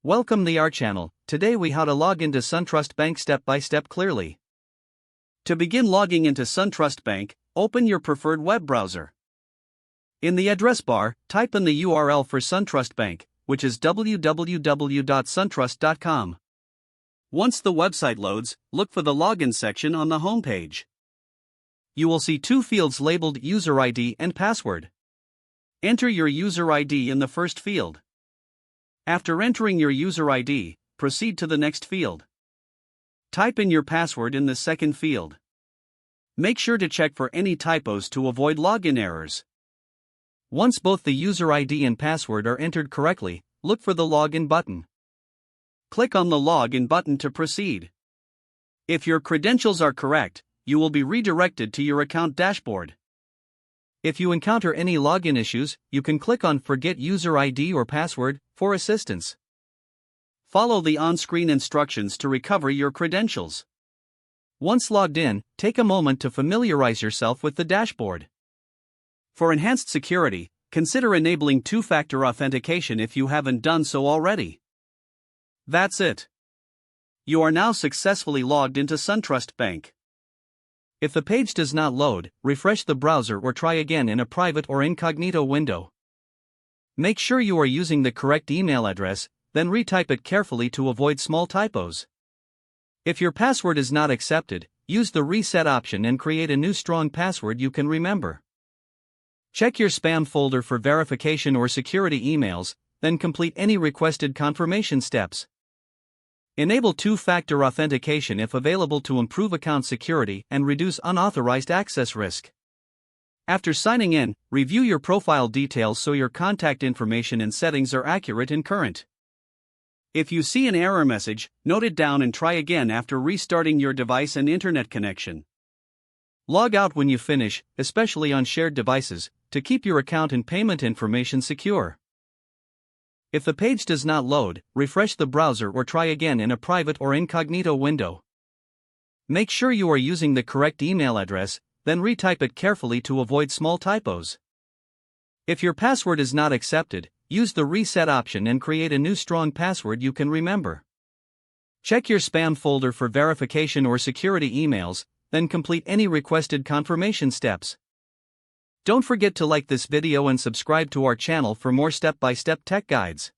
Welcome to our channel. Today we how to log into SunTrust Bank step by step clearly. To begin logging into SunTrust Bank, open your preferred web browser. In the address bar, type in the URL for SunTrust Bank, which is www.suntrust.com. Once the website loads, look for the login section on the home page. You will see two fields labeled User ID and Password. Enter your user ID in the first field. After entering your user ID, proceed to the next field. Type in your password in the second field. Make sure to check for any typos to avoid login errors. Once both the user ID and password are entered correctly, look for the Login button. Click on the Login button to proceed. If your credentials are correct, you will be redirected to your account dashboard. If you encounter any login issues, you can click on Forget User ID or Password for assistance. Follow the on-screen instructions to recover your credentials. Once logged in, take a moment to familiarize yourself with the dashboard. For enhanced security, consider enabling two-factor authentication if you haven't done so already. That's it. You are now successfully logged into SunTrust Bank. If the page does not load, refresh the browser or try again in a private or incognito window. Make sure you are using the correct email address, then retype it carefully to avoid small typos. If your password is not accepted, use the reset option and create a new strong password you can remember. Check your spam folder for verification or security emails, then complete any requested confirmation steps. Enable two-factor authentication if available to improve account security and reduce unauthorized access risk. After signing in, review your profile details so your contact information and settings are accurate and current. If you see an error message, note it down and try again after restarting your device and internet connection. Log out when you finish, especially on shared devices, to keep your account and payment information secure. If the page does not load, refresh the browser or try again in a private or incognito window. Make sure you are using the correct email address, then retype it carefully to avoid small typos. If your password is not accepted, use the reset option and create a new strong password you can remember. Check your spam folder for verification or security emails, then complete any requested confirmation steps. Don't forget to like this video and subscribe to our channel for more step-by-step tech guides.